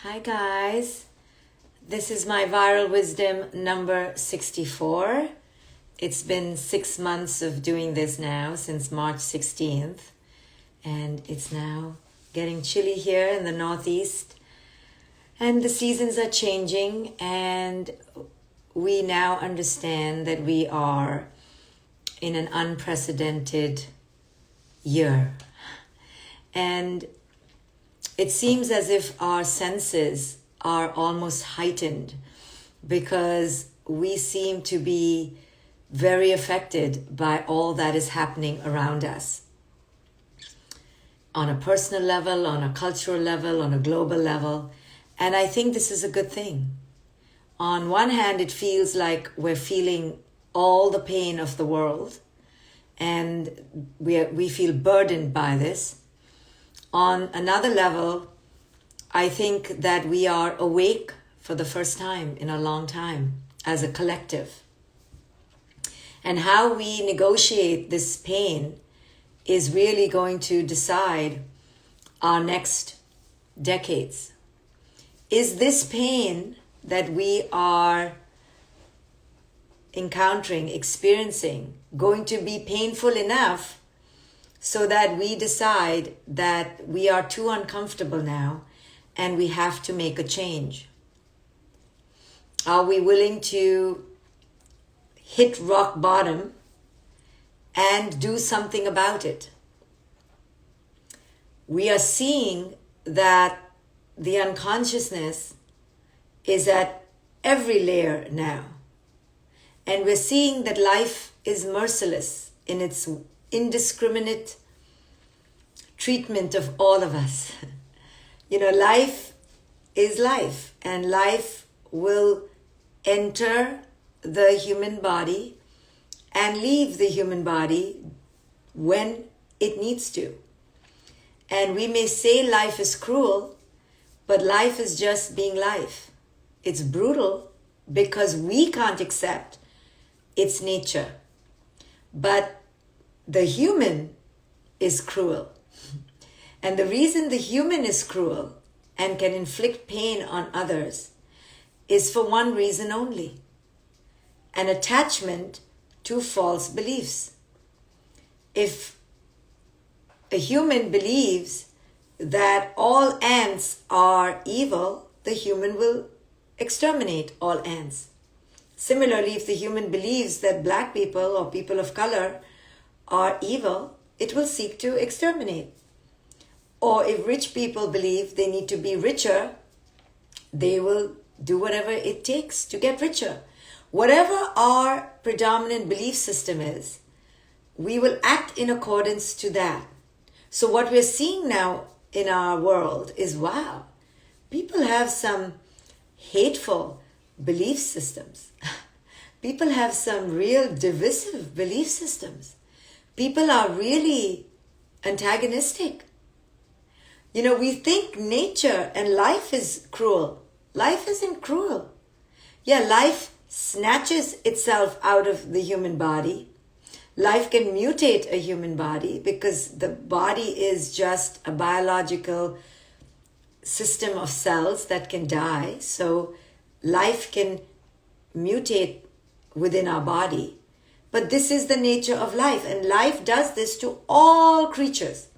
Hi guys, this is my viral wisdom number 64. It's been 6 months of doing this now since March 16th, and it's now getting chilly here in the Northeast, and the seasons are changing, and we now understand that we are in an unprecedented year, and it seems as if our senses are almost heightened because we seem to be very affected by all that is happening around us. On a personal level, on a cultural level, on a global level. And I think this is a good thing. On one hand, it feels like we're feeling all the pain of the world and we feel burdened by this. On another level, I think that we are awake for the first time in a long time as a collective. And how we negotiate this pain is really going to decide our next decades. Is this pain that we are encountering, experiencing, going to be painful enough so that we decide that we are too uncomfortable now and we have to make a change? Are we willing to hit rock bottom and do something about it? We are seeing that the unconsciousness is at every layer now. And we're seeing that life is merciless in its indiscriminate treatment of all of us. You know, life is life, and life will enter the human body and leave the human body when it needs to. And we may say life is cruel, but life is just being life. It's brutal because we can't accept its nature. But the human is cruel. And the reason the human is cruel and can inflict pain on others is for one reason only: an attachment to false beliefs. If a human believes that all ants are evil, the human will exterminate all ants. Similarly, if the human believes that black people or people of color are evil, it will seek to exterminate. Or if rich people believe they need to be richer, they will do whatever it takes to get richer. Whatever our predominant belief system is, we will act in accordance to that. So what we're seeing now in our world is, wow, people have some hateful belief systems. People have some real divisive belief systems. People are really antagonistic. You know, we think nature and life is cruel. Life isn't cruel. Yeah, life snatches itself out of the human body. Life can mutate a human body because the body is just a biological system of cells that can die. So life can mutate within our body. But this is the nature of life, and life does this to all creatures.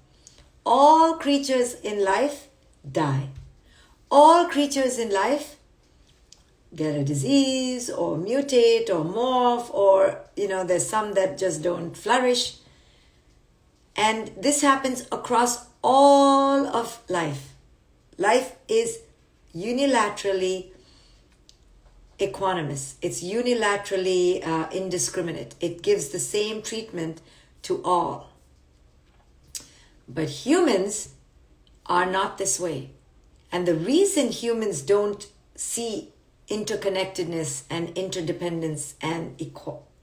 All creatures in life die. All creatures in life get a disease or mutate or morph, or, there's some that just don't flourish. And this happens across all of life. Life is unilaterally equanimous. It's unilaterally indiscriminate. It gives the same treatment to all. But humans are not this way. And the reason humans don't see interconnectedness and interdependence and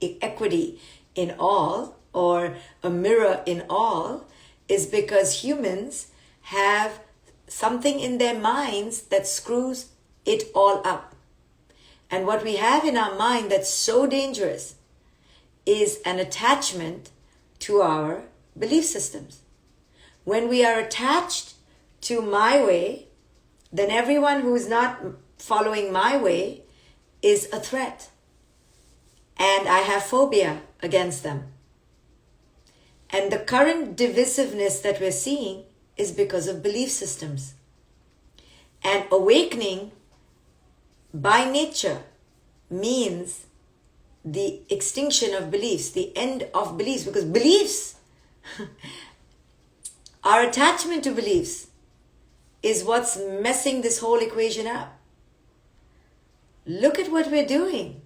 equity in all, or a mirror in all, is because humans have something in their minds that screws it all up. And what we have in our mind that's so dangerous is an attachment to our belief systems. When we are attached to my way, then everyone who is not following my way is a threat. And I have phobia against them. And the current divisiveness that we're seeing is because of belief systems. And awakening by nature means the extinction of beliefs, the end of beliefs, because beliefs, our attachment to beliefs is what's messing this whole equation up. Look at what we're doing,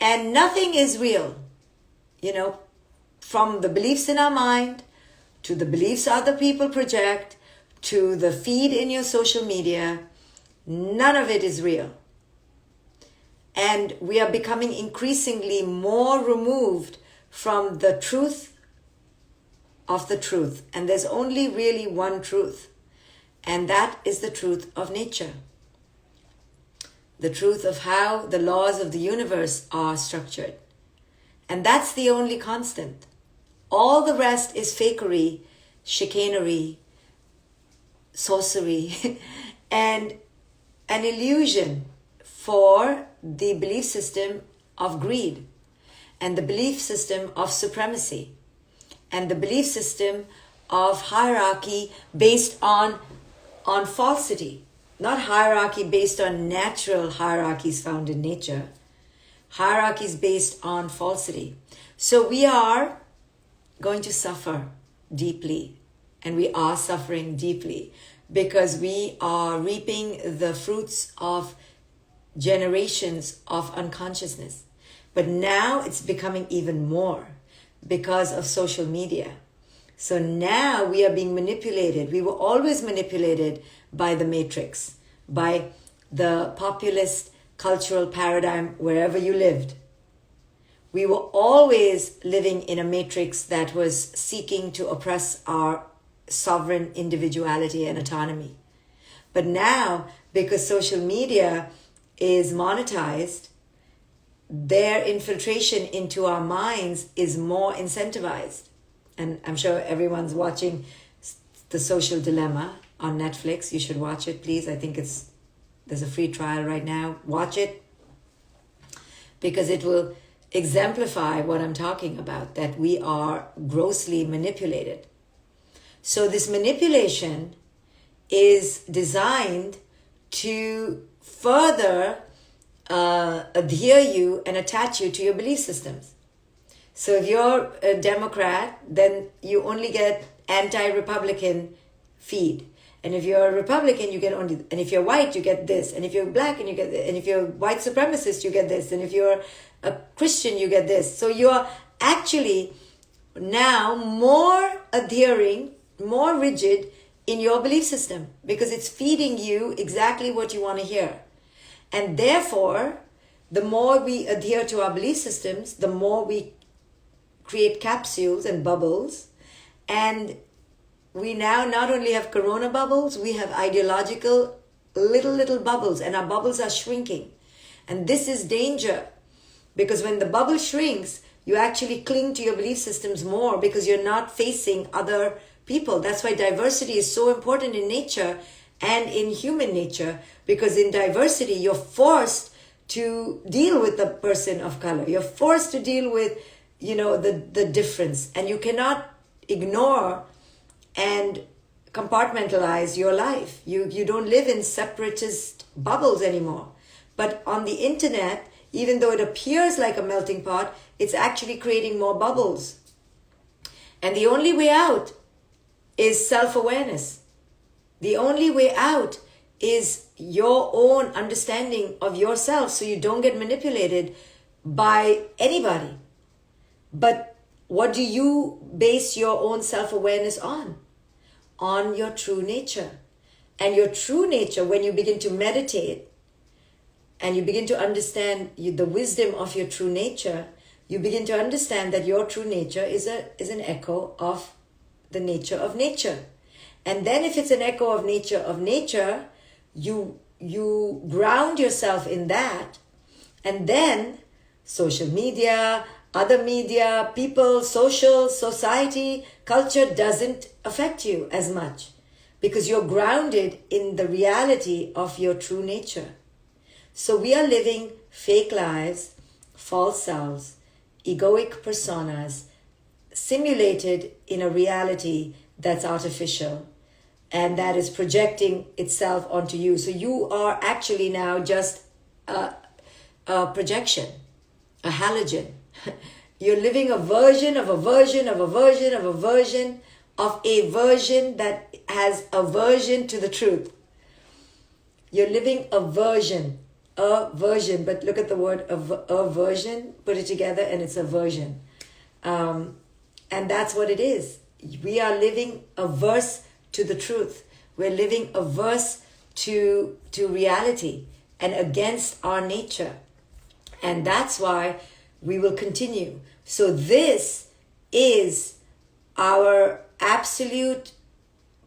and nothing is real, from the beliefs in our mind to the beliefs other people project to the feed in your social media. None of it is real. And we are becoming increasingly more removed from the truth of the truth. And there's only really one truth. And that is the truth of nature. The truth of how the laws of the universe are structured. And that's the only constant. All the rest is fakery, chicanery, sorcery, and an illusion for the belief system of greed, and the belief system of supremacy, and the belief system of hierarchy based on falsity. Not hierarchy based on natural hierarchies found in nature. Hierarchies based on falsity. So we are going to suffer deeply, and we are suffering deeply because we are reaping the fruits of generations of unconsciousness. But now it's becoming even more because of social media. So now we are being manipulated. We were always manipulated by the matrix, by the populist cultural paradigm wherever you lived. We were always living in a matrix that was seeking to oppress our sovereign individuality and autonomy. But now, because social media is monetized, their infiltration into our minds is more incentivized. And I'm sure everyone's watching The Social Dilemma on Netflix. You should watch it, please. I think there's a free trial right now. Watch it, because it will exemplify what I'm talking about, that we are grossly manipulated. So this manipulation is designed to further adhere you and attach you to your belief systems. So if you're a Democrat, then you only get anti-Republican feed. And if you're a Republican, you get only, and if you're white, you get this. And if you're black, and you get this. And if you're white supremacist, you get this. And if you're a Christian, you get this. So you're actually now more adhering, more rigid in your belief system, because it's feeding you exactly what you want to hear. And therefore, the more we adhere to our belief systems, the more we create capsules and bubbles. And we now not only have corona bubbles, we have ideological little bubbles, and our bubbles are shrinking. And this is danger, because when the bubble shrinks, you actually cling to your belief systems more because you're not facing other people. That's why diversity is so important in nature and in human nature, because in diversity, you're forced to deal with the person of color. You're forced to deal with, the difference, and you cannot ignore and compartmentalize your life. You don't live in separatist bubbles anymore. But on the internet, even though it appears like a melting pot, it's actually creating more bubbles. And the only way out is self-awareness. The only way out is your own understanding of yourself, so you don't get manipulated by anybody. But what do you base your own self-awareness on? On your true nature. And your true nature, when you begin to meditate and you begin to understand the wisdom of your true nature, you begin to understand that your true nature is an echo of the nature of nature. And then if it's an echo of nature, you ground yourself in that, and then social media, other media, people, society, culture doesn't affect you as much. because you're grounded in the reality of your true nature. So we are living fake lives, false selves, egoic personas, simulated in a reality that's artificial and that is projecting itself onto you. So you are actually now just a projection, a halogen. You're living a version of a version of a version of a version of a version that has aversion to the truth. You're living a version, but look at the word aversion, put it together and it's aversion. And that's what it is. We are living averse to the truth. We're living averse to reality and against our nature. And that's why we will continue. So this is our absolute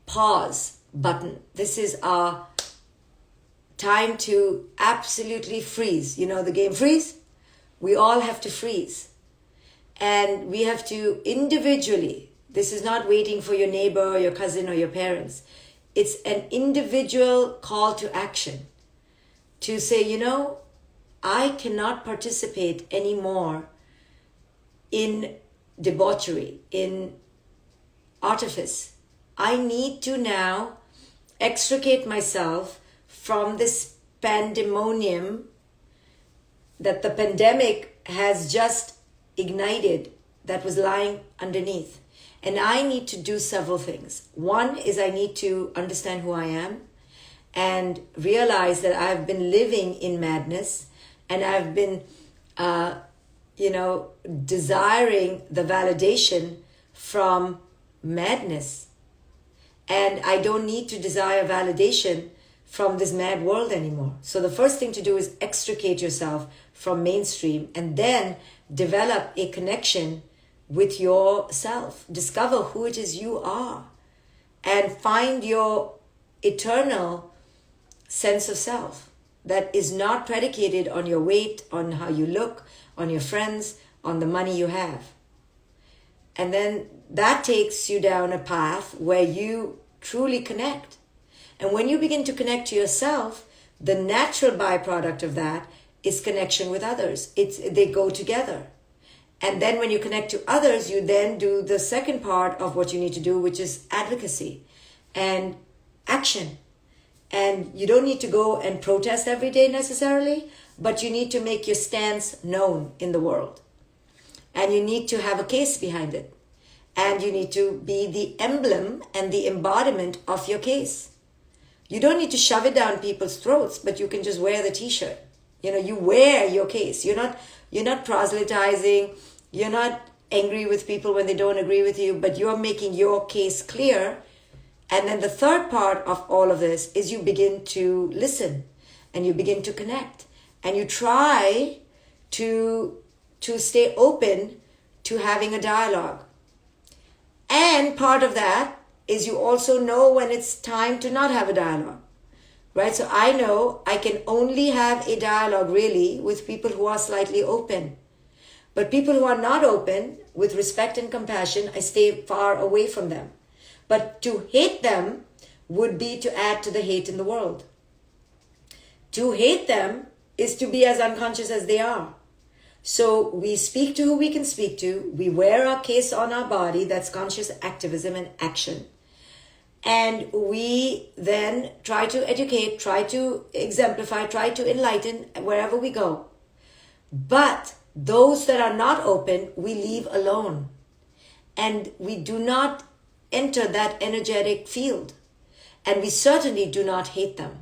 pause button. This is our time to absolutely freeze. You know the game freeze? We all have to freeze. And we have to individually, this is not waiting for your neighbor or your cousin or your parents. It's an individual call to action to say, you know, I cannot participate anymore in debauchery, in artifice. I need to now extricate myself from this pandemonium that the pandemic has just ignited, that was lying underneath. And I need to do several things. One is I need to understand who I am and realize that I've been living in madness and I've been, desiring the validation from madness. And I don't need to desire validation from this mad world anymore. So the first thing to do is extricate yourself from mainstream and then develop a connection with yourself. Discover who it is you are and find your eternal sense of self that is not predicated on your weight, on how you look, on your friends, on the money you have. And then that takes you down a path where you truly connect. And when you begin to connect to yourself, the natural byproduct of that is connection with others. They go together. And then when you connect to others, you then do the second part of what you need to do, which is advocacy and action. And you don't need to go and protest every day necessarily, but you need to make your stance known in the world. And you need to have a case behind it. And you need to be the emblem and the embodiment of your case. You don't need to shove it down people's throats, but you can just wear the t-shirt. You wear your case. You're not proselytizing. You're not angry with people when they don't agree with you, but you're making your case clear. And then the third part of all of this is you begin to listen and you begin to connect and you try to stay open to having a dialogue. And part of that is you also know when it's time to not have a dialogue, right? So I know I can only have a dialogue really with people who are slightly open. But people who are not open, with respect and compassion, I stay far away from them. But to hate them would be to add to the hate in the world. To hate them is to be as unconscious as they are. So we speak to who we can speak to. We wear our case on our body. That's conscious activism and action. And we then try to educate, try to exemplify, try to enlighten wherever we go. But those that are not open, we leave alone. And we do not enter that energetic field. And we certainly do not hate them.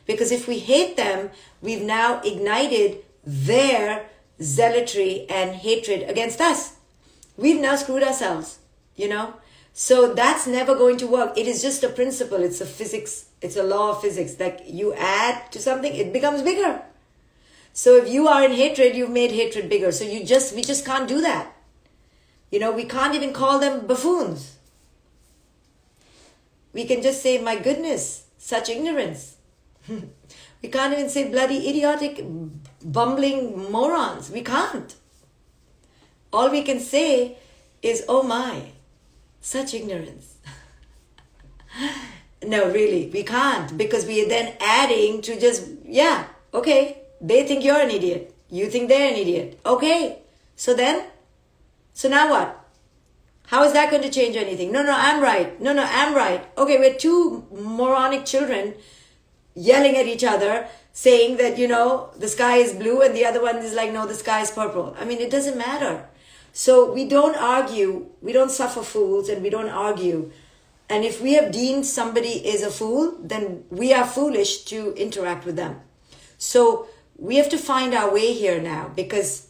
Because if we hate them, we've now ignited their zealotry and hatred against us. We've now screwed ourselves, So that's never going to work. It is just a principle. It's a physics. It's a law of physics. Like you add to something, it becomes bigger. So if you are in hatred, you've made hatred bigger. So we just can't do that. We can't even call them buffoons. We can just say, my goodness, such ignorance. We can't even say bloody idiotic, bumbling morons. We can't. All we can say is, oh my, such ignorance. No, really, we can't, because we are then adding to just, yeah, okay, they think you're an idiot. You think they're an idiot. Okay, so now what? How is that going to change anything? No, I'm right. No, I'm right. Okay, we're two moronic children yelling at each other, saying that, the sky is blue, and the other one is like, no, the sky is purple. I mean, it doesn't matter. So we don't argue, we don't suffer fools, and we don't argue. And if we have deemed somebody is a fool, then we are foolish to interact with them. So we have to find our way here now, because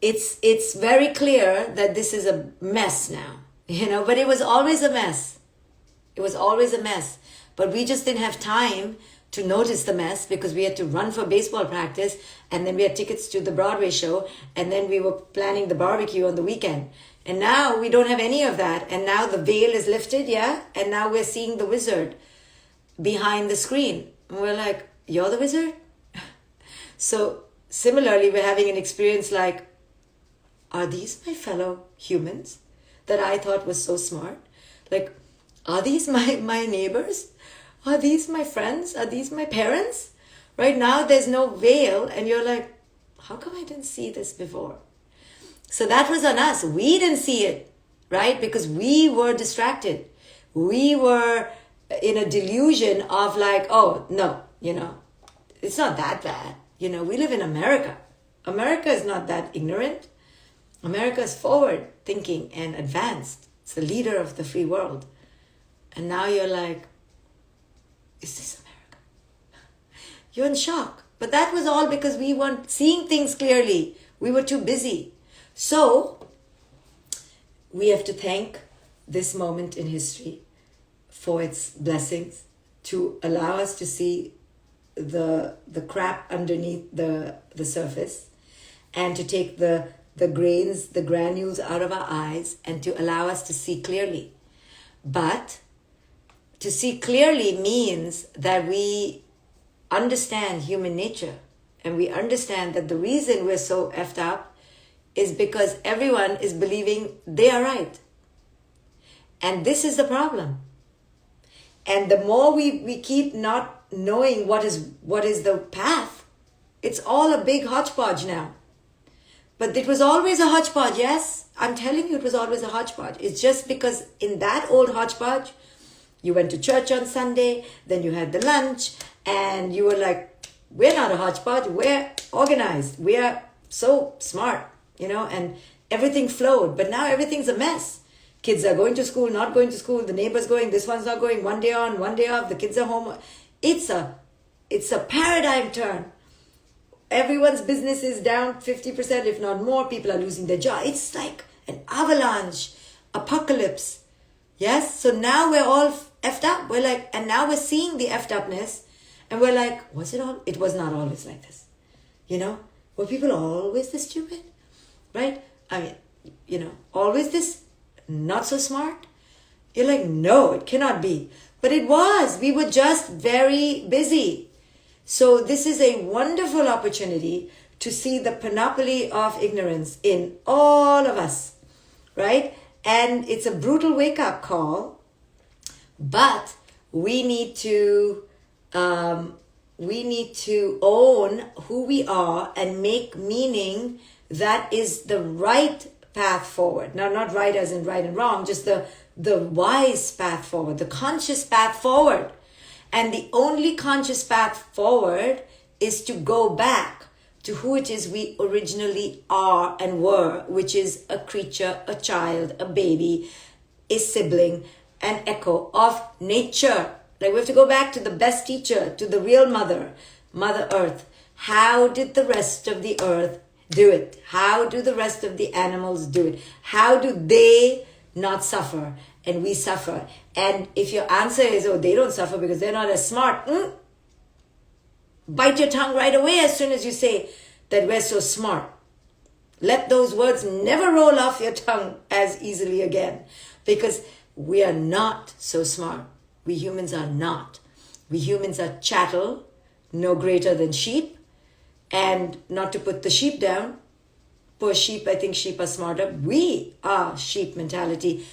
it's very clear that this is a mess now, but it was always a mess. It was always a mess. But we just didn't have time to notice the mess, because we had to run for baseball practice, and then we had tickets to the Broadway show, and then we were planning the barbecue on the weekend. And now we don't have any of that. And now the veil is lifted, yeah? And now we're seeing the wizard behind the screen. And we're like, you're the wizard? So similarly, we're having an experience like, are these my fellow humans that I thought was so smart? Like, are these my neighbors? Are these my friends? Are these my parents? Right now, there's no veil, and you're like, how come I didn't see this before? So that was on us. We didn't see it, right? Because we were distracted. We were in a delusion of like, oh, no, it's not that bad. We live in America. America is not that ignorant. America is forward thinking and advanced. It's the leader of the free world. And now you're like, is this America? You're in shock. But that was all because we weren't seeing things clearly. We were too busy. So we have to thank this moment in history for its blessings, to allow us to see the crap underneath the surface, and to take the grains, the granules out of our eyes, and to allow us to see clearly. But to see clearly means that we understand human nature, and we understand that the reason we're so effed up is because everyone is believing they are right. And this is the problem. And the more we keep not knowing what is the path, it's all a big hodgepodge now. But it was always a hodgepodge, yes? I'm telling you, it was always a hodgepodge. It's just because in that old hodgepodge, you went to church on Sunday, then you had the lunch, and you were like, we're not a hodgepodge, we're organized, we are so smart, and everything flowed. But now everything's a mess. Kids are going to school, not going to school, the neighbor's going, this one's not going, one day on, one day off, the kids are home. It's a paradigm turn. Everyone's business is down 50%, if not more. People are losing their job. It's like an avalanche, apocalypse. Yes? So now we're all effed up. We're like, and now we're seeing the effed upness, and we're like, was it all? It was not always like this. Were people always this stupid? Right? I mean, always this not so smart? You're like, no, it cannot be. But it was. We were just very busy. So this is a wonderful opportunity to see the panoply of ignorance in all of us, right? And it's a brutal wake-up call, but we need to own who we are and make meaning that is the right path forward. Now, not right as in right and wrong, just the wise path forward, the conscious path forward. And the only conscious path forward is to go back to who it is we originally are and were, which is a creature, a child, a baby, a sibling, an echo of nature. Like we have to go back to the best teacher, to the real mother, Mother Earth. How did the rest of the earth do it? How do the rest of the animals do it? How do they not suffer and we suffer? And if your answer is, oh, they don't suffer because they're not as smart, bite your tongue right away as soon as you say that we're so smart. Let those words never roll off your tongue as easily again, because we are not so smart. We humans are not. We humans are chattel, no greater than sheep. And not to put the sheep down, poor sheep, I think sheep are smarter. We are sheep mentality.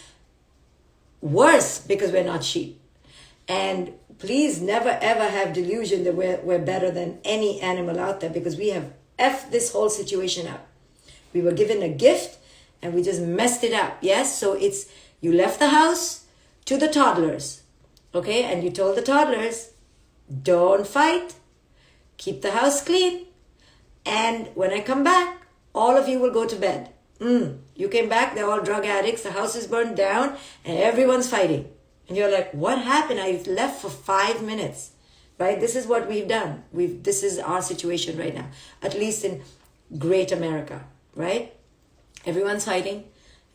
Worse, because we're not sheep. And please never ever have delusion that we're better than any animal out there, because we have effed this whole situation up. We were given a gift and we just messed it up. Yes, so it's, you left the house to the toddlers, okay, and you told the toddlers, don't fight, keep the house clean, and when I come back, all of you will go to bed. You came back, they're all drug addicts, the house is burned down, and everyone's fighting. And you're like, what happened? I left for 5 minutes, right? This is what we've done. This is our situation right now, at least in great America, right? Everyone's fighting.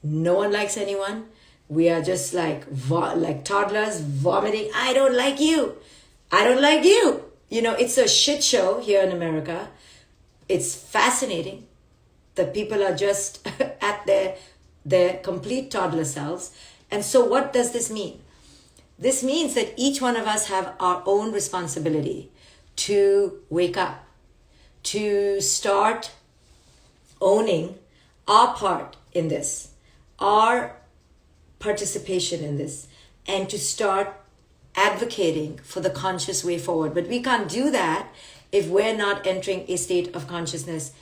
No one likes anyone. We are just like toddlers vomiting. I don't like you. I don't like you. You know, it's a shit show here in America. It's fascinating. The people are just at their complete toddler selves. And so what does this mean? This means that each one of us have our own responsibility to wake up, to start owning our part in this, our participation in this, and to start advocating for the conscious way forward. But we can't do that if we're not entering a state of consciousness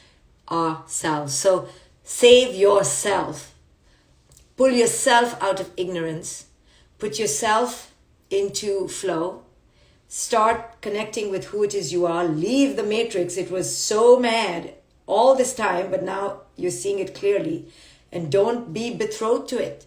ourselves. So save yourself. Pull yourself out of ignorance. Put yourself into flow. Start connecting with who it is you are. Leave the matrix. It was so mad all this time, but now you're seeing it clearly. And don't be betrothed to it.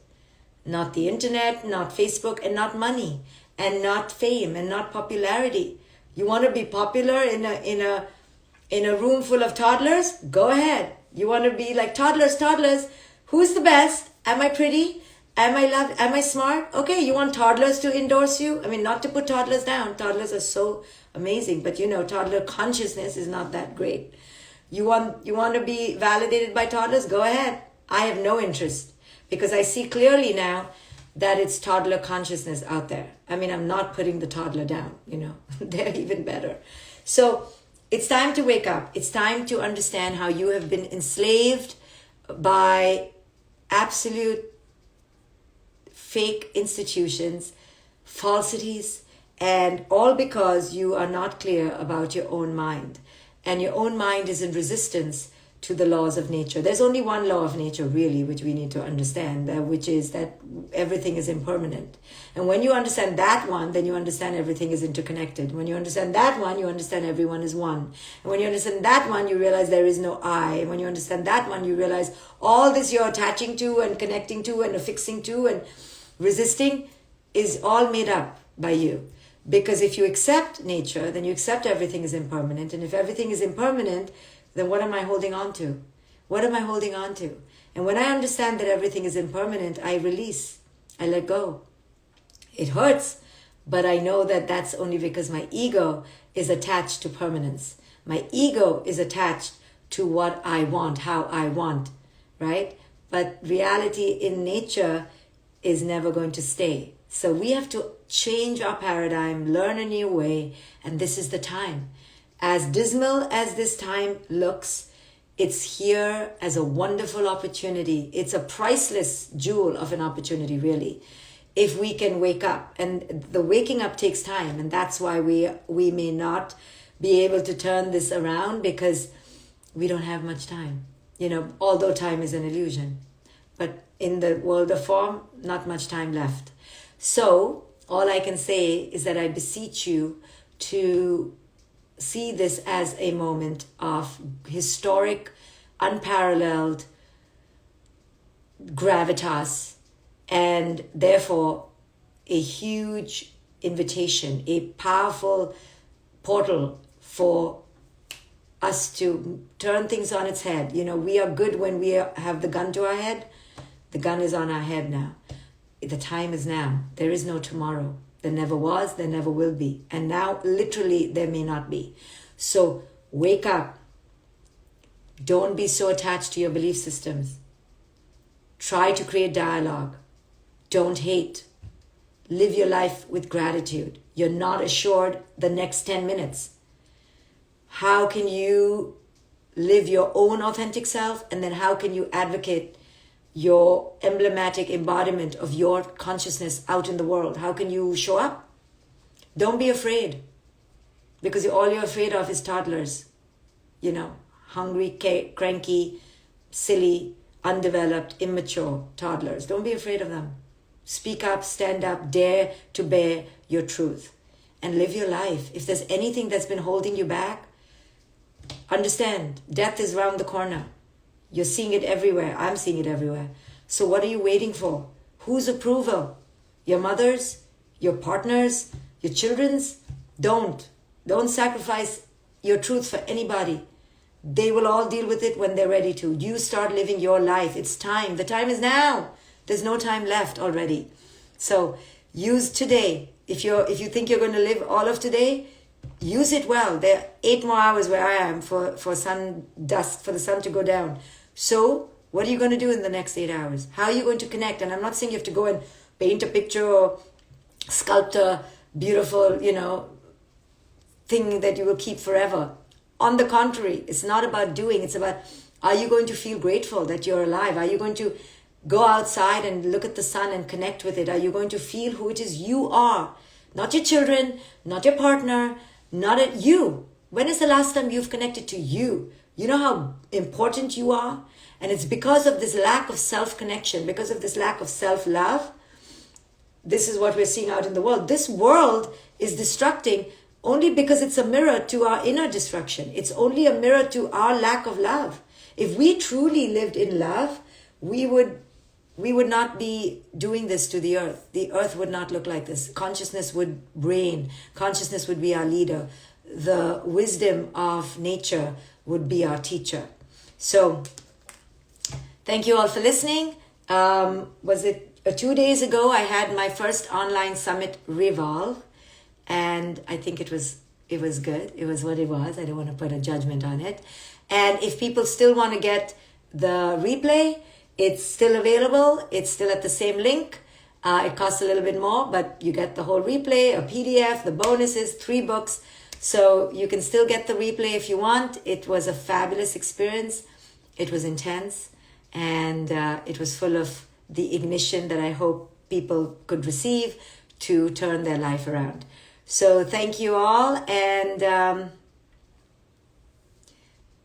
Not the internet, not Facebook, and not money, and not fame, and not popularity. You want to be popular in a room full of toddlers? Go ahead. You want to be like toddlers. Who's the best? Am I pretty? Am I loved? Am I smart? Okay, you want toddlers to endorse you? I mean, not to put toddlers down. Toddlers are so amazing, but you know, toddler consciousness is not that great. You want to be validated by toddlers? Go ahead. I have no interest, because I see clearly now that it's toddler consciousness out there. I mean, I'm not putting the toddler down, you know, they're even better. So it's time to wake up. It's time to understand how you have been enslaved by absolute fake institutions, falsities, and all because you are not clear about your own mind. And your own mind is in resistance to the laws of nature. There's only one law of nature, really, which we need to understand, which is that everything is impermanent. And when you understand that one, then you understand everything is interconnected. When you understand that one, you understand everyone is one. And when you understand that one, you realize there is no I. And when you understand that one, you realize all this you're attaching to and connecting to and affixing to and resisting is all made up by you. Because if you accept nature, then you accept everything is impermanent. And if everything is impermanent, then what am I holding on to? What am I holding on to? And when I understand that everything is impermanent, I release. I let go. It hurts, but I know that that's only because my ego is attached to permanence. My ego is attached to what I want, how I want, right? But reality in nature is never going to stay. So we have to change our paradigm, learn a new way, and this is the time. As dismal as this time looks, it's here as a wonderful opportunity. It's a priceless jewel of an opportunity, really, if we can wake up. And the waking up takes time, and that's why we may not be able to turn this around, because we don't have much time. You know, although time is an illusion. But in the world of form, not much time left. So all I can say is that I beseech you to see this as a moment of historic, unparalleled gravitas, and therefore a huge invitation, a powerful portal for us to turn things on its head. You know, we are good when we have the gun to our head. The gun is on our head now. The time is now. There is no tomorrow. There never was, there never will be. And now, literally, there may not be. So, wake up. Don't be so attached to your belief systems. Try to create dialogue. Don't hate. Live your life with gratitude. You're not assured the next 10 minutes. How can you live your own authentic self? And then how can you advocate your emblematic embodiment of your consciousness out in the world? How can you show up? Don't be afraid, because all you're afraid of is toddlers. Hungry, cranky, silly, undeveloped, immature toddlers. Don't be afraid of them. Speak up, stand up, dare to bear your truth and live your life. If there's anything that's been holding you back, understand, death is around the corner. You're seeing it everywhere. I'm seeing it everywhere. So what are you waiting for? Whose approval? Your mother's? Your partner's? Your children's? Don't sacrifice your truth for anybody. They will all deal with it when they're ready to. You start living your life. It's time. The time is now. There's no time left already. So use today. If you think you're going to live all of today, use it well. There are 8 more hours where I am for the sun to go down. So what are you going to do in the next 8 hours? How are you going to connect? And I'm not saying you have to go and paint a picture or sculpt a beautiful, thing that you will keep forever. On the contrary, it's not about doing. It's about, are you going to feel grateful that you're alive? Are you going to go outside and look at the sun and connect with it? Are you going to feel who it is you are? Not your children, not your partner, not at you. When is the last time you've connected to you? You know how important you are? And it's because of this lack of self-connection, because of this lack of self-love. This is what we're seeing out in the world. This world is destructing only because it's a mirror to our inner destruction. It's only a mirror to our lack of love. If we truly lived in love, we would not be doing this to the earth. The earth would not look like this. Consciousness would reign. Consciousness would be our leader. The wisdom of nature would be our teacher. So, thank you all for listening. Was it 2 days ago I had my first online summit Revolve, and I think it was good. It was what it was. I don't want to put a judgment on it. And if people still want to get the replay, it's still available. It's still at the same link. It costs a little bit more, but you get the whole replay, a PDF, the bonuses, 3 books. So you can still get the replay if you want. It was a fabulous experience. It was intense, and it was full of the ignition that I hope people could receive to turn their life around. So thank you all, and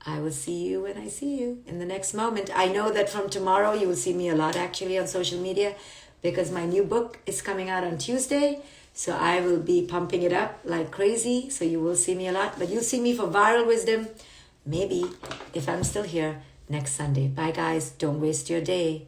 I will see you when I see you in the next moment. I know that from tomorrow you will see me a lot actually on social media, because my new book is coming out on Tuesday. So I will be pumping it up like crazy. So you will see me a lot, but you'll see me for Viral Wisdom, maybe if I'm still here, next Sunday. Bye guys. Don't waste your day.